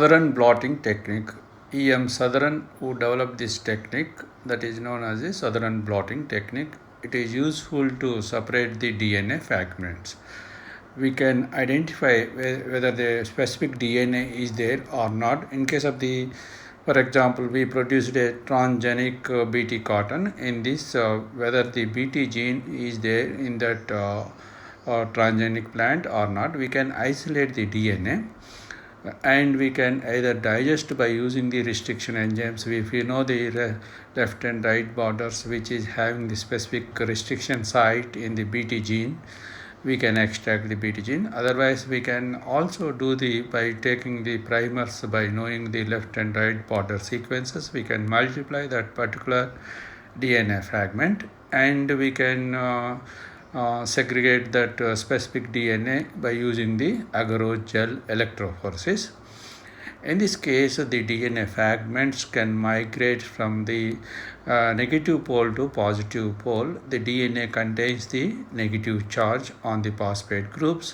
Southern blotting technique. E.M. Southern, who developed this technique, that is known as the Southern blotting technique. It is useful to separate the DNA fragments. We can identify whether the specific DNA is there or not. In case of the, for example, we produced a transgenic Bt cotton. In this, whether the Bt gene is there in that transgenic plant or not, we can isolate the DNA. And we can either digest by using the restriction enzymes. If we know the left and right borders which is having the specific restriction site in the Bt gene, we can extract the Bt gene. Otherwise, we can also do by taking the primers, by knowing the left and right border sequences, we can multiply that particular DNA fragment, and we can segregate that specific DNA by using the agarose gel electrophoresis. In this case, the DNA fragments can migrate from the negative pole to positive pole. The DNA contains the negative charge on the phosphate groups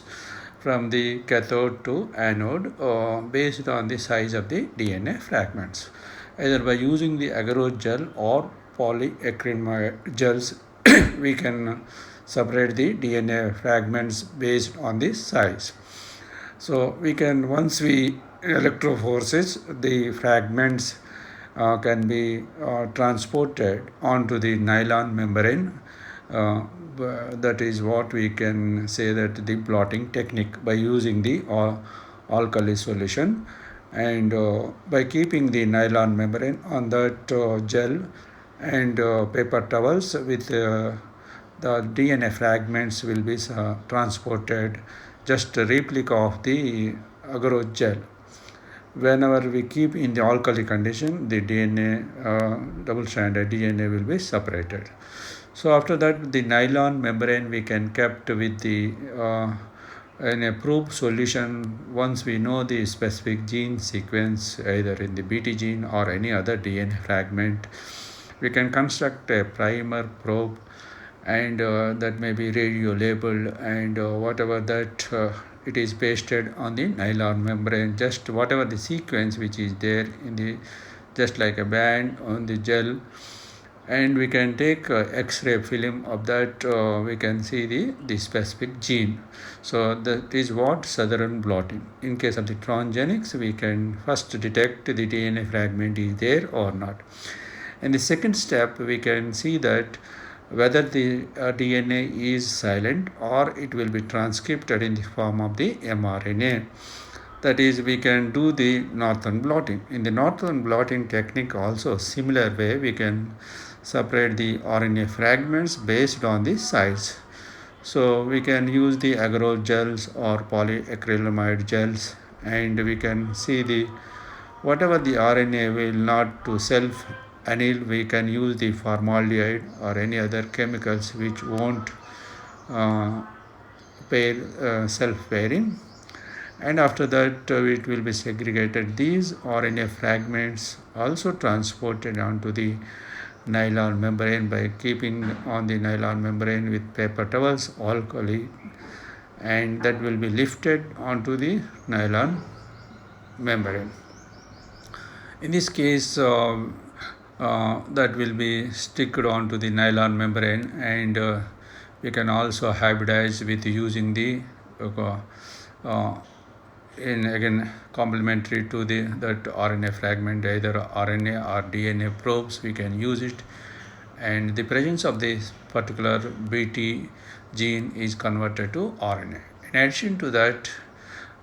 from the cathode to anode based on the size of the DNA fragments. Either by using the agarose gel or polyacrylamide gels, we can separate the DNA fragments based on the size. So we can, once we electrophoresis, the fragments can be transported onto the nylon membrane. That is what we can say that the blotting technique, by using the alkali solution, and by keeping the nylon membrane on that gel and paper towels with the DNA fragments will be transported, just a replica of the agarose gel. Whenever we keep in the alkali condition, the DNA, double-stranded DNA will be separated. So after that, the nylon membrane we can kept with the in a proof solution. Once we know the specific gene sequence, either in the Bt gene or any other DNA fragment, we can construct a primer probe, and that may be radio labeled, and whatever that it is pasted on the nylon membrane, just whatever the sequence which is there in the, just like a band on the gel, and we can take X-ray film of that, we can see the specific gene. So that is what Southern blotting. In case of the transgenics, we can first detect the DNA fragment is there or not. In the second step, we can see that whether the DNA is silent or it will be transcribed in the form of the mRNA. That is, we can do the Northern blotting. In the Northern blotting technique also, similar way, we can separate the RNA fragments based on the size. So we can use the agarose gels or polyacrylamide gels, and we can see the whatever the RNA will not to self anneal, we can use the formaldehyde or any other chemicals which won't pair self-pairing, and after that it will be segregated. These RNA fragments also transported onto the nylon membrane by keeping on the nylon membrane with paper towels, alkali, and that will be lifted onto the nylon membrane. In this case, that will be sticked onto the nylon membrane, and we can also hybridize with using the again complementary to that RNA fragment, either RNA or DNA probes, we can use it, and the presence of this particular Bt gene is converted to RNA. In addition to that,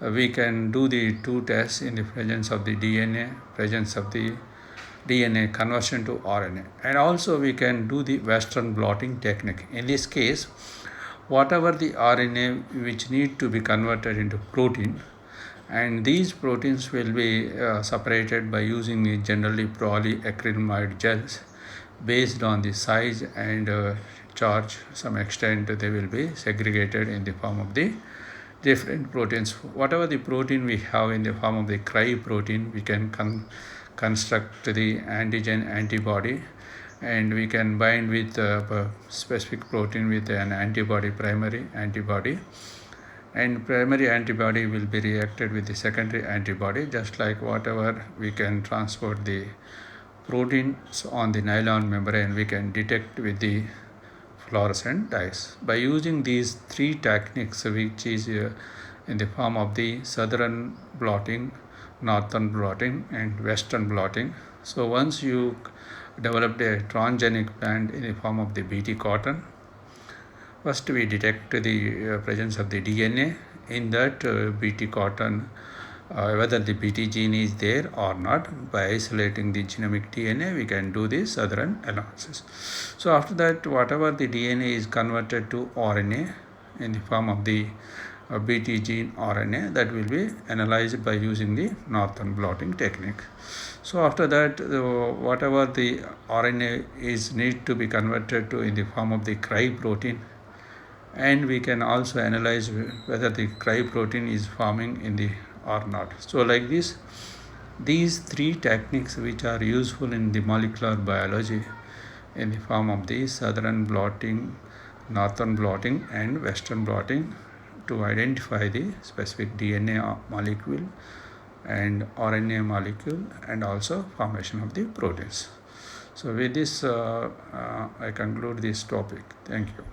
we can do the two tests in the presence of the DNA, presence of the DNA conversion to RNA, and also we can do the Western blotting technique. In this case, whatever the RNA which need to be converted into protein, and these proteins will be separated by using the generally polyacrylamide gels based on the size and charge. Some extent they will be segregated in the form of the different proteins. Whatever the protein we have in the form of the cry protein, we can construct the antigen antibody, and we can bind with a specific protein with an antibody, primary antibody, and primary antibody will be reacted with the secondary antibody, just like whatever we can transport the proteins on the nylon membrane, we can detect with the fluorescent dyes. By using these three techniques, which is in the form of the southern blotting, northern blotting, and western blotting. So once you developed a transgenic plant in the form of the Bt cotton, first we detect the presence of the DNA in that Bt cotton, whether the Bt gene is there or not. By isolating the genomic DNA, we can do the southern analysis. So after that, whatever the DNA is converted to RNA in the form of the Bt gene RNA, that will be analyzed by using the northern blotting technique. So after that, whatever the RNA is need to be converted to in the form of the CRY protein, and we can also analyze whether the CRY protein is forming in the or not. So like this, these three techniques which are useful in the molecular biology in the form of the southern blotting, northern blotting, and western blotting to identify the specific DNA molecule and RNA molecule, and also formation of the proteins. So with this, I conclude this topic. Thank you.